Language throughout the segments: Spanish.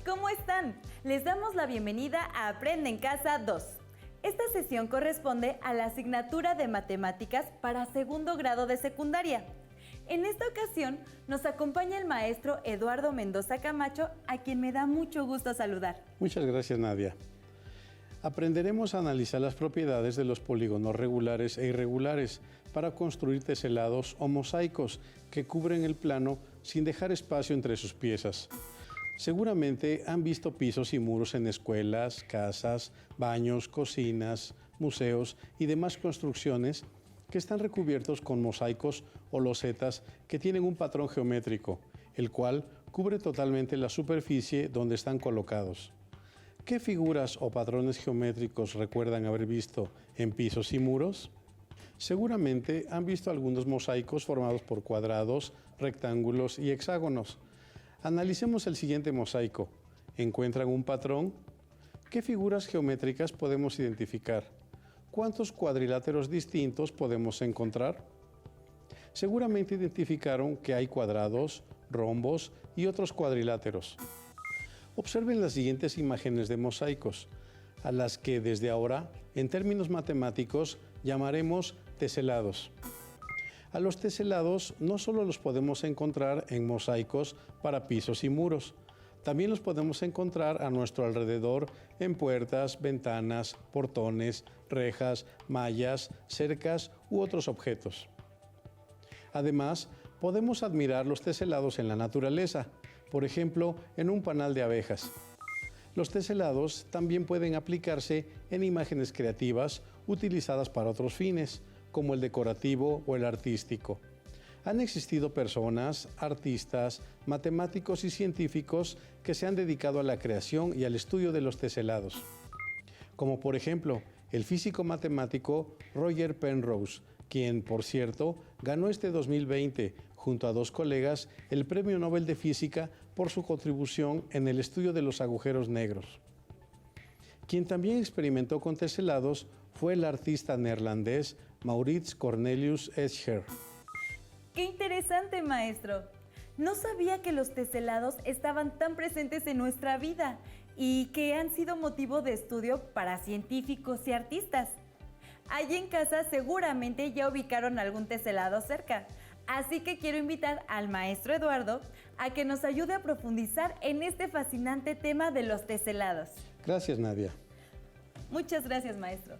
¿Cómo están? Les damos la bienvenida a Aprende en Casa 2. Esta sesión corresponde a la asignatura de Matemáticas para segundo grado de secundaria. En esta ocasión nos acompaña el maestro Eduardo Mendoza Camacho, a quien me da mucho gusto saludar. Muchas gracias, Nadia. Aprenderemos a analizar las propiedades de los polígonos regulares e irregulares para construir teselados o mosaicos que cubren el plano sin dejar espacio entre sus piezas. Seguramente han visto pisos y muros en escuelas, casas, baños, cocinas, museos y demás construcciones que están recubiertos con mosaicos o losetas que tienen un patrón geométrico, el cual cubre totalmente la superficie donde están colocados. ¿Qué figuras o patrones geométricos recuerdan haber visto en pisos y muros? Seguramente han visto algunos mosaicos formados por cuadrados, rectángulos y hexágonos. Analicemos el siguiente mosaico. ¿Encuentran un patrón? ¿Qué figuras geométricas podemos identificar? ¿Cuántos cuadriláteros distintos podemos encontrar? Seguramente identificaron que hay cuadrados, rombos y otros cuadriláteros. Observen las siguientes imágenes de mosaicos, a las que desde ahora, en términos matemáticos, llamaremos teselados. A los teselados no solo los podemos encontrar en mosaicos para pisos y muros, también los podemos encontrar a nuestro alrededor en puertas, ventanas, portones, rejas, mallas, cercas u otros objetos. Además, podemos admirar los teselados en la naturaleza, por ejemplo, en un panal de abejas. Los teselados también pueden aplicarse en imágenes creativas utilizadas para otros fines, como el decorativo o el artístico. Han existido personas, artistas, matemáticos y científicos que se han dedicado a la creación y al estudio de los teselados, como por ejemplo el físico matemático Roger Penrose, quien, por cierto, ganó este 2020, junto a dos colegas, el Premio Nobel de Física por su contribución en el estudio de los agujeros negros. Quien también experimentó con teselados fue el artista neerlandés Maurits Cornelius Escher. ¡Qué interesante, maestro! No sabía que los teselados estaban tan presentes en nuestra vida y que han sido motivo de estudio para científicos y artistas. Allí en casa seguramente ya ubicaron algún teselado cerca, así que quiero invitar al maestro Eduardo a que nos ayude a profundizar en este fascinante tema de los teselados. Gracias, Nadia. Muchas gracias, maestro.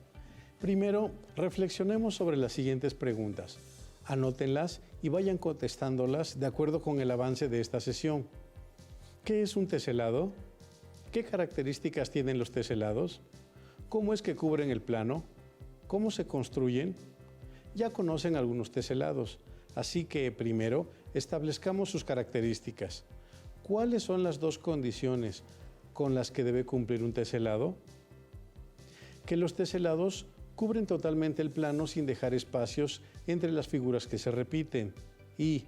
Primero, reflexionemos sobre las siguientes preguntas. Anótenlas y vayan contestándolas de acuerdo con el avance de esta sesión. ¿Qué es un teselado? ¿Qué características tienen los teselados? ¿Cómo es que cubren el plano? ¿Cómo se construyen? Ya conocen algunos teselados, así que primero establezcamos sus características. ¿Cuáles son las dos condiciones con las que debe cumplir un teselado? Que los teselados cubren totalmente el plano sin dejar espacios entre las figuras que se repiten y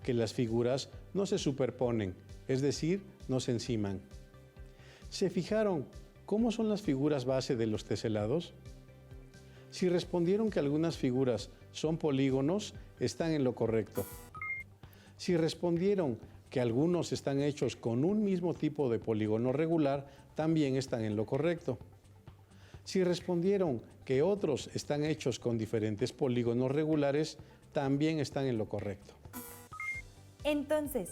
que las figuras no se superponen, es decir, no se enciman. ¿Se fijaron cómo son las figuras base de los teselados? Si respondieron que algunas figuras son polígonos, están en lo correcto. Si respondieron que algunos están hechos con un mismo tipo de polígono regular, también están en lo correcto. Si respondieron que otros están hechos con diferentes polígonos regulares, también están en lo correcto. Entonces,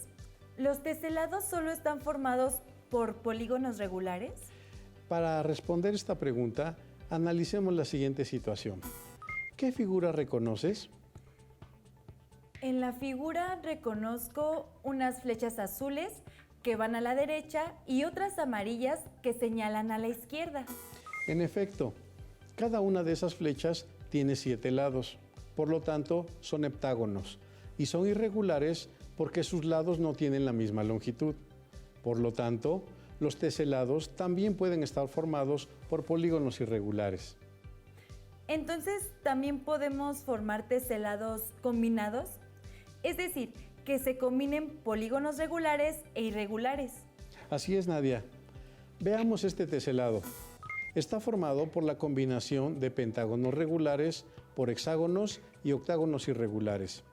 ¿los teselados solo están formados por polígonos regulares? Para responder esta pregunta, analicemos la siguiente situación. ¿Qué figura reconoces? En la figura reconozco unas flechas azules que van a la derecha y otras amarillas que señalan a la izquierda. En efecto, cada una de esas flechas tiene 7 lados, por lo tanto son heptágonos y son irregulares porque sus lados no tienen la misma longitud. Por lo tanto, los teselados también pueden estar formados por polígonos irregulares. Entonces, ¿también podemos formar teselados combinados? Es decir, que se combinen polígonos regulares e irregulares. Así es, Nadia. Veamos este teselado. Está formado por la combinación de pentágonos regulares por hexágonos y octágonos irregulares.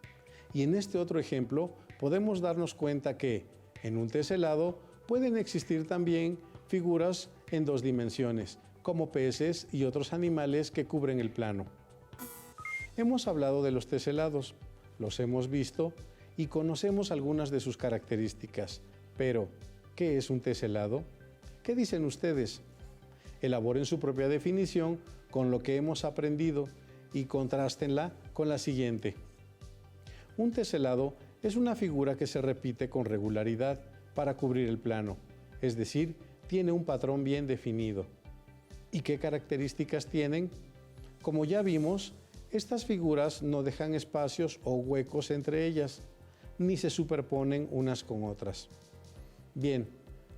Y en este otro ejemplo podemos darnos cuenta que en un teselado pueden existir también figuras en dos dimensiones, como peces y otros animales que cubren el plano. Hemos hablado de los teselados, los hemos visto y conocemos algunas de sus características. Pero, ¿qué es un teselado? ¿Qué dicen ustedes? Elaboren su propia definición con lo que hemos aprendido y contrástenla con la siguiente. Un teselado es una figura que se repite con regularidad para cubrir el plano, es decir, tiene un patrón bien definido. ¿Y qué características tienen? Como ya vimos, estas figuras no dejan espacios o huecos entre ellas, ni se superponen unas con otras. Bien,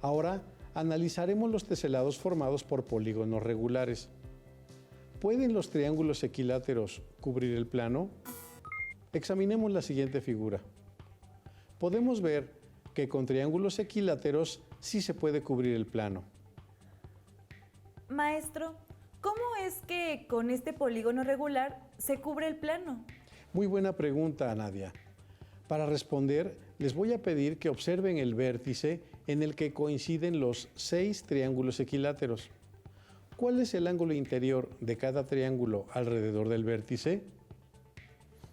ahora analizaremos los teselados formados por polígonos regulares. ¿Pueden los triángulos equiláteros cubrir el plano? Examinemos la siguiente figura. Podemos ver que con triángulos equiláteros sí se puede cubrir el plano. Maestro, ¿cómo es que con este polígono regular se cubre el plano? Muy buena pregunta, Nadia. Para responder, les voy a pedir que observen el vértice en el que coinciden los 6 triángulos equiláteros. ¿Cuál es el ángulo interior de cada triángulo alrededor del vértice?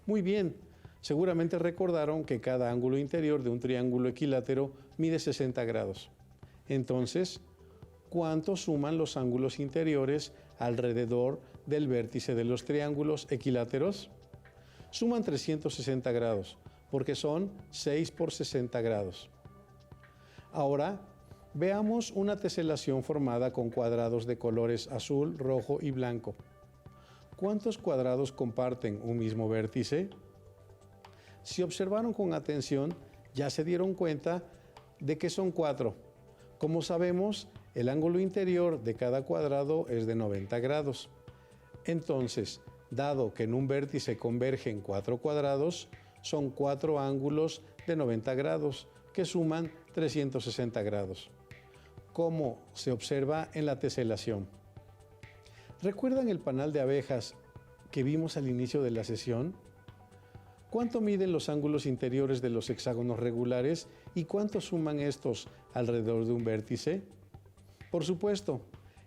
Muy bien, seguramente recordaron que cada ángulo interior de un triángulo equilátero mide 60 grados. Entonces, ¿cuánto suman los ángulos interiores alrededor del vértice de los triángulos equiláteros? Suman 360 grados, porque son 6 por 60 grados. Ahora, veamos una teselación formada con cuadrados de colores azul, rojo y blanco. ¿Cuántos cuadrados comparten un mismo vértice? Si observaron con atención, ya se dieron cuenta de que son 4. Como sabemos, el ángulo interior de cada cuadrado es de 90 grados. Entonces, dado que en un vértice convergen 4 cuadrados, son 4 ángulos de 90 grados, que suman 360 grados. ¿Cómo se observa en la teselación? ¿Recuerdan el panal de abejas que vimos al inicio de la sesión? ¿Cuánto miden los ángulos interiores de los hexágonos regulares y cuánto suman estos alrededor de un vértice? Por supuesto,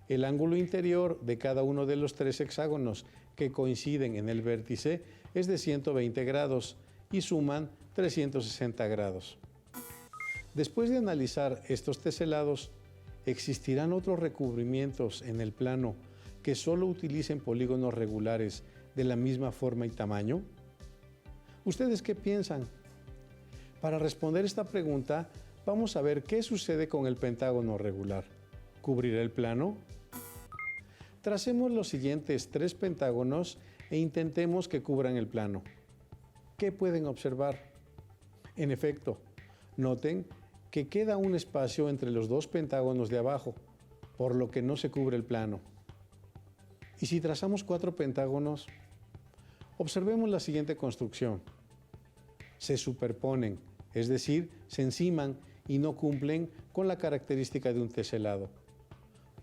el ángulo interior de cada uno de los 3 hexágonos que coinciden en el vértice es de 120 grados y suman 360 grados. Después de analizar estos teselados, ¿existirán otros recubrimientos en el plano que solo utilicen polígonos regulares de la misma forma y tamaño? ¿Ustedes qué piensan? Para responder esta pregunta, vamos a ver qué sucede con el pentágono regular. ¿Cubrirá el plano? Tracemos los siguientes 3 pentágonos e intentemos que cubran el plano. ¿Qué pueden observar? En efecto, noten que queda un espacio entre los 2 pentágonos de abajo, por lo que no se cubre el plano. Y si trazamos 4 pentágonos, observemos la siguiente construcción. Se superponen, es decir, se enciman y no cumplen con la característica de un teselado.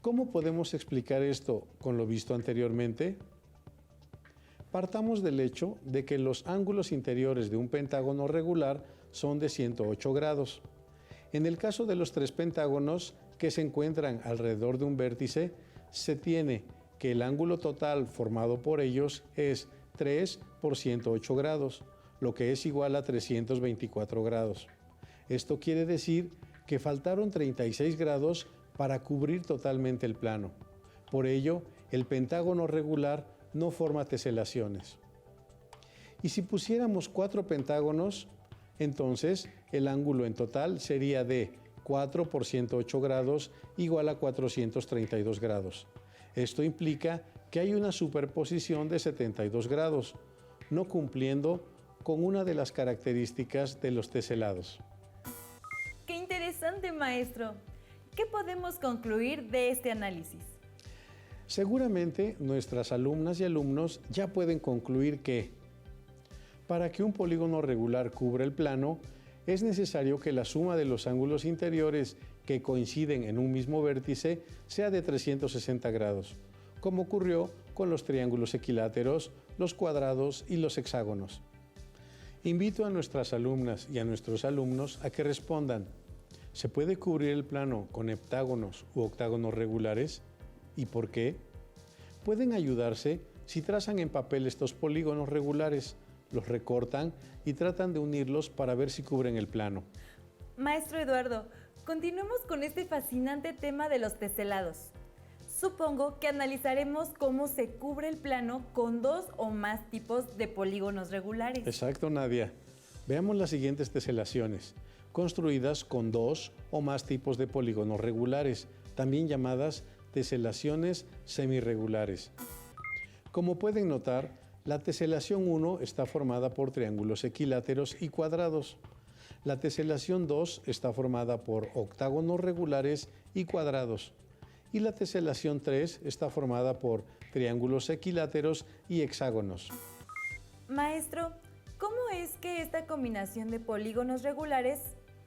¿Cómo podemos explicar esto con lo visto anteriormente? Partamos del hecho de que los ángulos interiores de un pentágono regular son de 108 grados. En el caso de los 3 pentágonos que se encuentran alrededor de un vértice, se tiene que el ángulo total formado por ellos es 3 por 108 grados, lo que es igual a 324 grados. Esto quiere decir que faltaron 36 grados para cubrir totalmente el plano. Por ello, el pentágono regular no forma teselaciones. Y si pusiéramos 4 pentágonos, entonces el ángulo en total sería de 4 por 108 grados igual a 432 grados. Esto implica que hay una superposición de 72 grados, no cumpliendo con una de las características de los teselados. ¡Qué interesante, maestro! ¿Qué podemos concluir de este análisis? Seguramente nuestras alumnas y alumnos ya pueden concluir que para que un polígono regular cubra el plano, es necesario que la suma de los ángulos interiores que coinciden en un mismo vértice sea de 360 grados, como ocurrió con los triángulos equiláteros, los cuadrados y los hexágonos. Invito a nuestras alumnas y a nuestros alumnos a que respondan: ¿se puede cubrir el plano con heptágonos u octágonos regulares? ¿Y por qué? Pueden ayudarse si trazan en papel estos polígonos regulares, los recortan y tratan de unirlos para ver si cubren el plano. Maestro Eduardo, continuemos con este fascinante tema de los teselados. Supongo que analizaremos cómo se cubre el plano con dos o más tipos de polígonos regulares. Exacto, Nadia. Veamos las siguientes teselaciones, construidas con dos o más tipos de polígonos regulares, también llamadas teselaciones semirregulares. Como pueden notar, la teselación 1 está formada por triángulos equiláteros y cuadrados. La teselación 2 está formada por octágonos regulares y cuadrados. Y la teselación 3 está formada por triángulos equiláteros y hexágonos. Maestro, ¿cómo es que esta combinación de polígonos regulares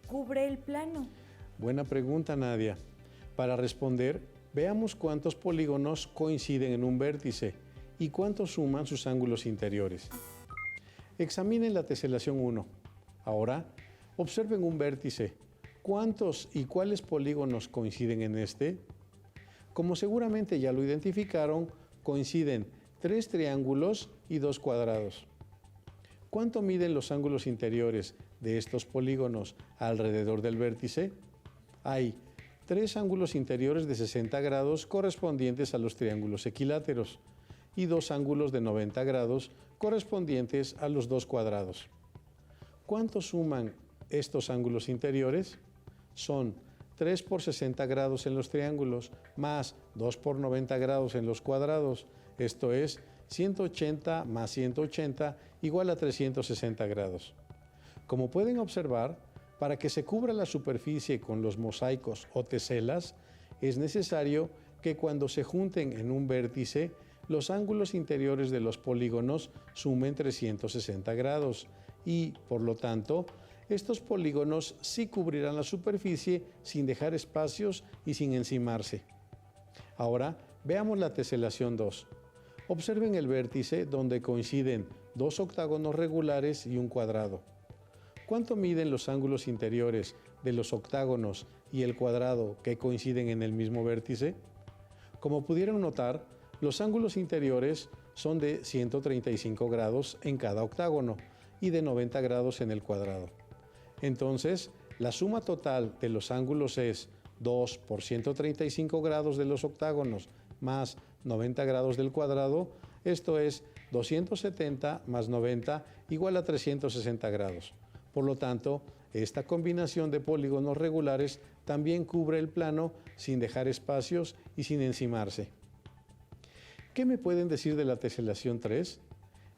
cubre el plano? Buena pregunta, Nadia. Para responder, veamos cuántos polígonos coinciden en un vértice y cuántos suman sus ángulos interiores. Examinen la teselación 1. Ahora, observen un vértice. ¿Cuántos y cuáles polígonos coinciden en este? Como seguramente ya lo identificaron, coinciden 3 triángulos y 2 cuadrados. ¿Cuánto miden los ángulos interiores de estos polígonos alrededor del vértice? Hay 3 ángulos interiores de 60 grados correspondientes a los triángulos equiláteros y 2 ángulos de 90 grados correspondientes a los 2 cuadrados. ¿Cuánto suman estos ángulos interiores? Son 3 por 60 grados en los triángulos, más 2 por 90 grados en los cuadrados, esto es 180 más 180 igual a 360 grados. Como pueden observar, para que se cubra la superficie con los mosaicos o teselas, es necesario que cuando se junten en un vértice, los ángulos interiores de los polígonos sumen 360 grados y, por lo tanto, estos polígonos sí cubrirán la superficie sin dejar espacios y sin encimarse. Ahora veamos la teselación 2. Observen el vértice donde coinciden 2 octágonos regulares y un cuadrado. ¿Cuánto miden los ángulos interiores de los octágonos y el cuadrado que coinciden en el mismo vértice? Como pudieron notar, los ángulos interiores son de 135 grados en cada octágono y de 90 grados en el cuadrado. Entonces, la suma total de los ángulos es 2 por 135 grados de los octágonos más 90 grados del cuadrado, esto es 270 más 90 igual a 360 grados. Por lo tanto, esta combinación de polígonos regulares también cubre el plano sin dejar espacios y sin encimarse. ¿Qué me pueden decir de la teselación 3?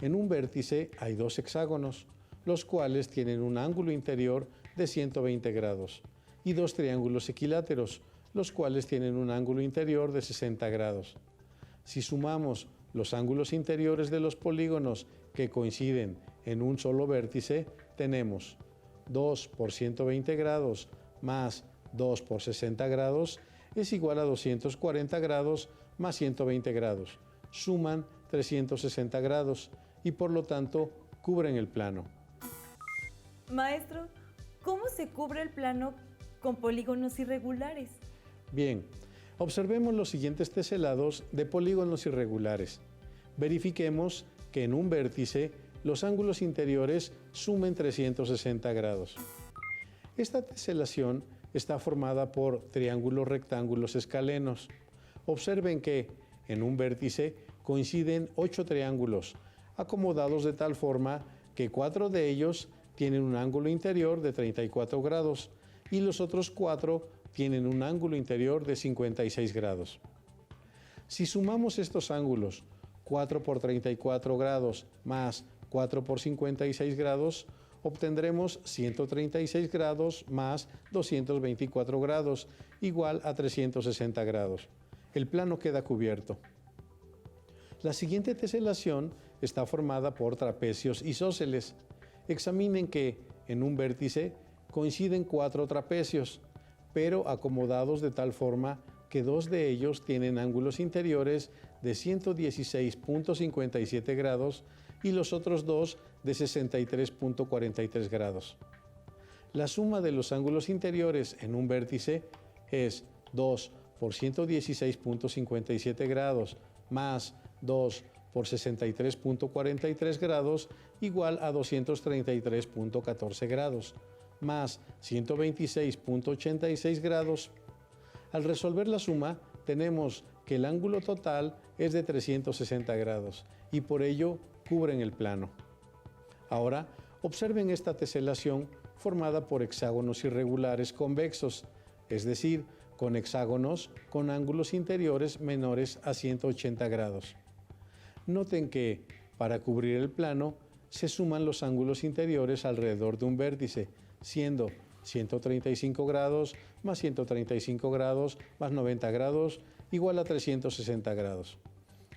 En un vértice hay 2 hexágonos, los cuales tienen un ángulo interior de 120 grados, y 2 triángulos equiláteros, los cuales tienen un ángulo interior de 60 grados. Si sumamos los ángulos interiores de los polígonos que coinciden en un solo vértice, tenemos 2 por 120 grados más 2 por 60 grados es igual a 240 grados más 120 grados. Suman 360 grados y por lo tanto cubren el plano. Maestro, ¿cómo se cubre el plano con polígonos irregulares? Bien, observemos los siguientes teselados de polígonos irregulares. Verifiquemos que en un vértice los ángulos interiores sumen 360 grados. Esta teselación está formada por triángulos rectángulos escalenos. Observen que en un vértice coinciden 8 triángulos, acomodados de tal forma que 4 de ellos tienen un ángulo interior de 34 grados y los otros 4 tienen un ángulo interior de 56 grados. Si sumamos estos ángulos, 4 por 34 grados más 4 por 56 grados, obtendremos 136 grados más 224 grados, igual a 360 grados. El plano queda cubierto. La siguiente teselación está formada por trapecios isósceles. Examinen que en un vértice coinciden 4 trapecios, pero acomodados de tal forma que dos de ellos tienen ángulos interiores de 116.57 grados y los otros dos de 63.43 grados. La suma de los ángulos interiores en un vértice es 2 por 116.57 grados más 2 por 63.43 grados igual a 233.14 grados más 126.86 grados. Al resolver la suma, tenemos que el ángulo total es de 360 grados y por ello cubren el plano. Ahora, observen esta teselación formada por hexágonos irregulares convexos, es decir, con hexágonos con ángulos interiores menores a 180 grados. Noten que, para cubrir el plano, se suman los ángulos interiores alrededor de un vértice, siendo 135 grados más 135 grados más 90 grados igual a 360 grados.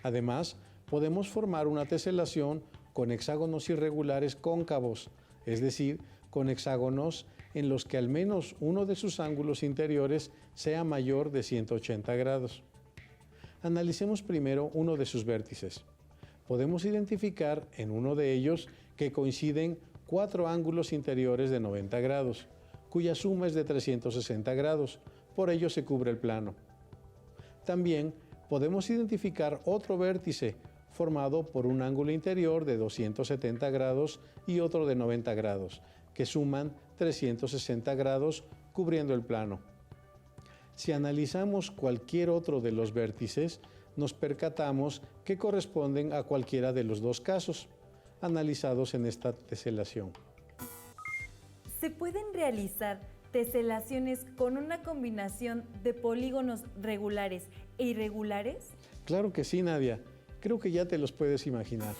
Además, podemos formar una teselación con hexágonos irregulares cóncavos, es decir, con hexágonos en los que al menos uno de sus ángulos interiores sea mayor de 180 grados. Analicemos primero uno de sus vértices. Podemos identificar en uno de ellos que coinciden 4 ángulos interiores de 90 grados, cuya suma es de 360 grados, por ello se cubre el plano. También podemos identificar otro vértice formado por un ángulo interior de 270 grados y otro de 90 grados, que suman 360 grados cubriendo el plano. Si analizamos cualquier otro de los vértices, nos percatamos que corresponden a cualquiera de los dos casos analizados en esta teselación. ¿Se pueden realizar teselaciones con una combinación de polígonos regulares e irregulares? Claro que sí, Nadia. Creo que ya te los puedes imaginar.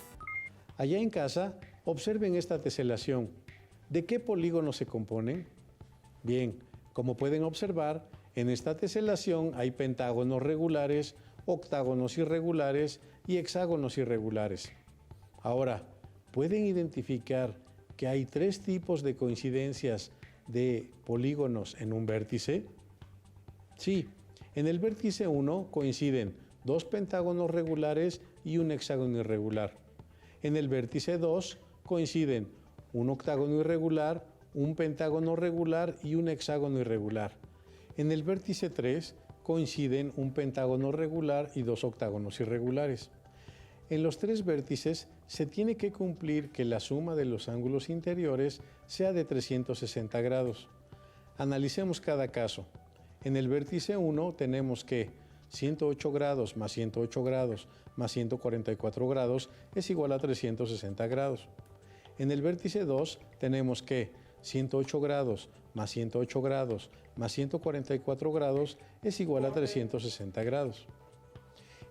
Allá en casa, observen esta teselación. ¿De qué polígonos se componen? Bien, como pueden observar, en esta teselación hay pentágonos regulares, octágonos irregulares y hexágonos irregulares. Ahora, ¿pueden identificar que hay 3 tipos de coincidencias de polígonos en un vértice? Sí, en el vértice 1 coinciden 2 pentágonos regulares y un hexágono irregular. En el vértice 2 coinciden un octágono irregular, un pentágono regular y un hexágono irregular. En el vértice 3 coinciden un pentágono regular y 2 octágonos irregulares. En los 3 vértices se tiene que cumplir que la suma de los ángulos interiores sea de 360 grados. Analicemos cada caso. En el vértice 1 tenemos que 108 grados más 108 grados más 144 grados es igual a 360 grados. En el vértice 2 tenemos que 108 grados más 108 grados más 144 grados es igual a 360 grados.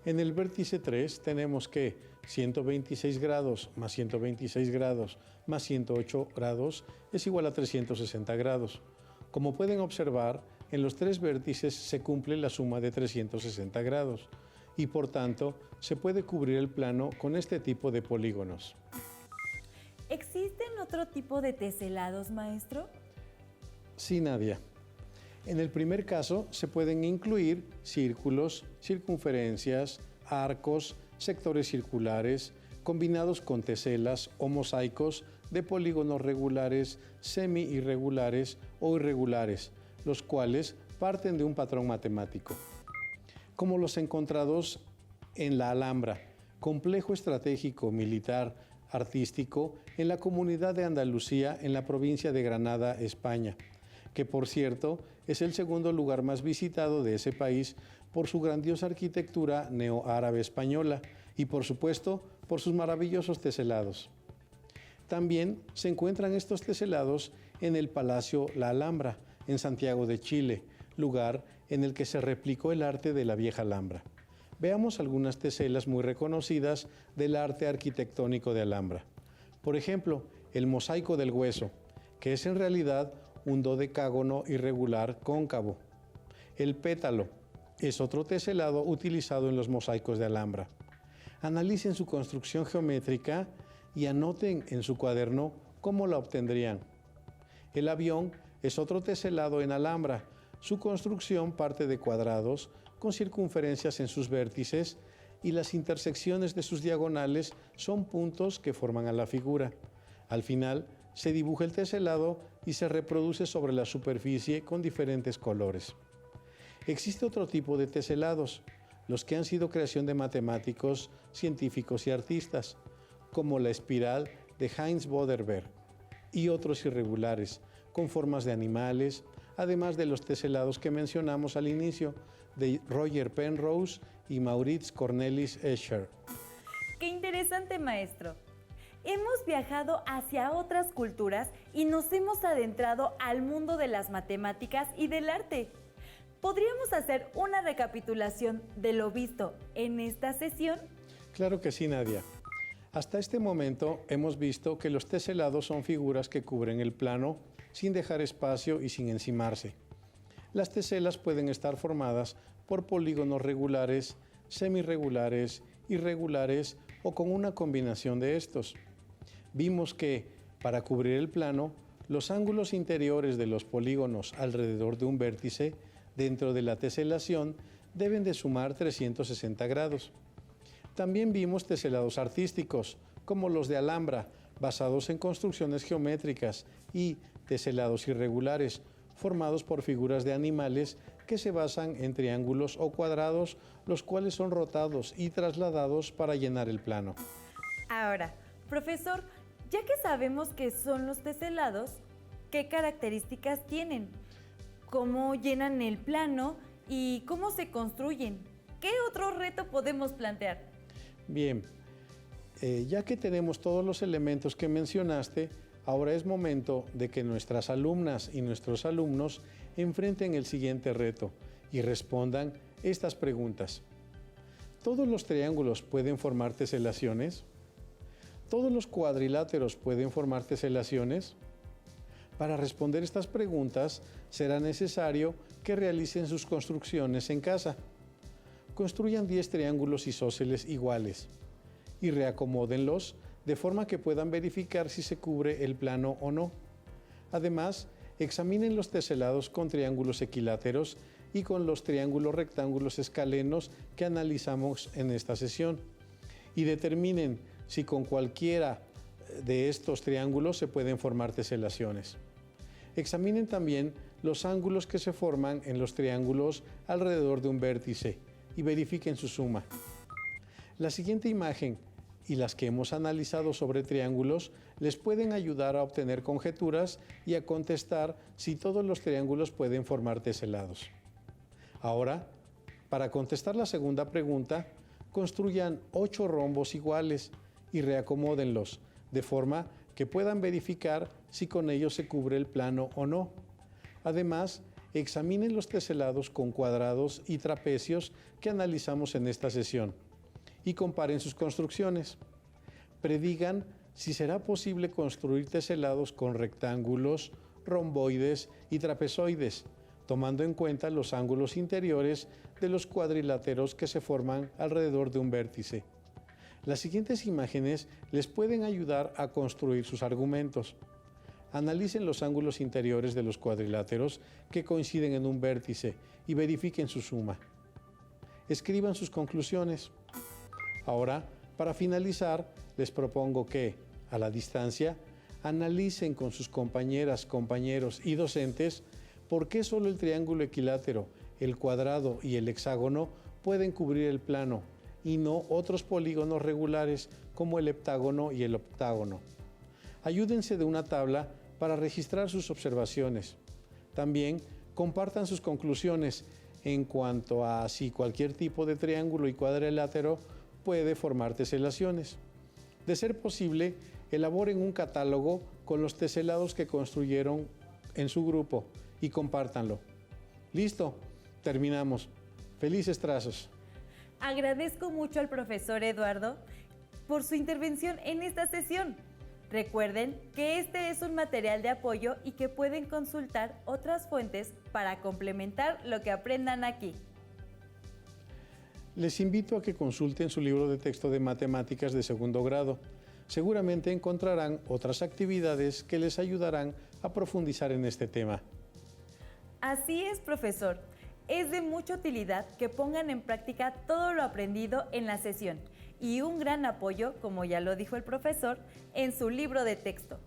En el vértice 3 tenemos que 126 grados más 126 grados más 108 grados es igual a 360 grados. Como pueden observar, en los 3 vértices se cumple la suma de 360 grados y por tanto se puede cubrir el plano con este tipo de polígonos. ¿Existen otro tipo de teselados, maestro? Sí, Nadia. En el primer caso se pueden incluir círculos, circunferencias, arcos, sectores circulares, combinados con teselas o mosaicos de polígonos regulares, semi-irregulares o irregulares, los cuales parten de un patrón matemático. Como los encontrados en la Alhambra, complejo estratégico militar artístico en la Comunidad de Andalucía en la provincia de Granada, España, que por cierto es el segundo lugar más visitado de ese país por su grandiosa arquitectura neoárabe española y por supuesto por sus maravillosos teselados. También se encuentran estos teselados en el Palacio La Alhambra, en Santiago de Chile, lugar en el que se replicó el arte de la vieja Alhambra. Veamos algunas teselas muy reconocidas del arte arquitectónico de Alhambra. Por ejemplo, el mosaico del hueso, que es en realidad un dodecágono irregular cóncavo. El pétalo es otro teselado utilizado en los mosaicos de Alhambra. Analicen su construcción geométrica y anoten en su cuaderno cómo la obtendrían. El avión es otro teselado en Alhambra, Su construcción parte de cuadrados con circunferencias en sus vértices y las intersecciones de sus diagonales son puntos que forman a la figura. Al final, se dibuja el teselado y se reproduce sobre la superficie con diferentes colores. Existe otro tipo de teselados, los que han sido creación de matemáticos, científicos y artistas, como la espiral de Heinz Boderberg, y otros irregulares, con formas de animales, además de los teselados que mencionamos al inicio, de Roger Penrose y Maurits Cornelis Escher. ¡Qué interesante, maestro! Hemos viajado hacia otras culturas y nos hemos adentrado al mundo de las matemáticas y del arte. ¿Podríamos hacer una recapitulación de lo visto en esta sesión? Claro que sí, Nadia. Hasta este momento hemos visto que los teselados son figuras que cubren el plano sin dejar espacio y sin encimarse. Las teselas pueden estar formadas por polígonos regulares, semirregulares, irregulares o con una combinación de estos. Vimos que, para cubrir el plano, los ángulos interiores de los polígonos alrededor de un vértice dentro de la teselación deben de sumar 360 grados. También vimos teselados artísticos, como los de Alhambra, basados en construcciones geométricas, y teselados irregulares, formados por figuras de animales que se basan en triángulos o cuadrados, los cuales son rotados y trasladados para llenar el plano. Ahora, profesor, ya que sabemos qué son los teselados, ¿qué características tienen? ¿Cómo llenan el plano y cómo se construyen? ¿Qué otro reto podemos plantear? Bien, ya que tenemos todos los elementos que mencionaste, ahora es momento de que nuestras alumnas y nuestros alumnos enfrenten el siguiente reto y respondan estas preguntas. ¿Todos los triángulos pueden formar teselaciones? ¿Todos los cuadriláteros pueden formar teselaciones? Para responder estas preguntas, será necesario que realicen sus construcciones en casa. Construyan 10 triángulos isósceles iguales y reacomódenlos de forma que puedan verificar si se cubre el plano o no. Además, examinen los teselados con triángulos equiláteros y con los triángulos rectángulos escalenos que analizamos en esta sesión y determinen si con cualquiera de estos triángulos se pueden formar teselaciones. Examinen también los ángulos que se forman en los triángulos alrededor de un vértice y verifiquen su suma. La siguiente imagen y las que hemos analizado sobre triángulos les pueden ayudar a obtener conjeturas y a contestar si todos los triángulos pueden formar teselados. Ahora, para contestar la segunda pregunta, construyan 8 rombos iguales y reacomódenlos de forma que puedan verificar si con ellos se cubre el plano o no. Además, examinen los teselados con cuadrados y trapecios que analizamos en esta sesión y comparen sus construcciones. Predigan si será posible construir teselados con rectángulos, romboides y trapezoides, tomando en cuenta los ángulos interiores de los cuadriláteros que se forman alrededor de un vértice. Las siguientes imágenes les pueden ayudar a construir sus argumentos. Analicen los ángulos interiores de los cuadriláteros que coinciden en un vértice y verifiquen su suma. Escriban sus conclusiones. Ahora, para finalizar, les propongo que, a la distancia, analicen con sus compañeras, compañeros y docentes por qué solo el triángulo equilátero, el cuadrado y el hexágono pueden cubrir el plano y no otros polígonos regulares como el heptágono y el octágono. Ayúdense de una tabla para registrar sus observaciones. También compartan sus conclusiones en cuanto a si cualquier tipo de triángulo y cuadrilátero puede formar teselaciones. De ser posible, elaboren un catálogo con los teselados que construyeron en su grupo y compártanlo. ¡Listo! Terminamos. ¡Felices trazos! Agradezco mucho al profesor Eduardo por su intervención en esta sesión. Recuerden que este es un material de apoyo y que pueden consultar otras fuentes para complementar lo que aprendan aquí. Les invito a que consulten su libro de texto de matemáticas de segundo grado. Seguramente encontrarán otras actividades que les ayudarán a profundizar en este tema. Así es, profesor. Es de mucha utilidad que pongan en práctica todo lo aprendido en la sesión y un gran apoyo, como ya lo dijo el profesor, en su libro de texto.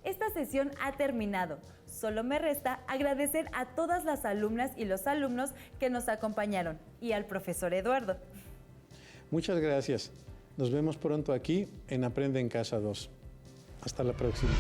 Esta sesión ha terminado. Solo me resta agradecer a todas las alumnas y los alumnos que nos acompañaron y al profesor Eduardo. Muchas gracias. Nos vemos pronto aquí en Aprende en Casa 2. Hasta la próxima.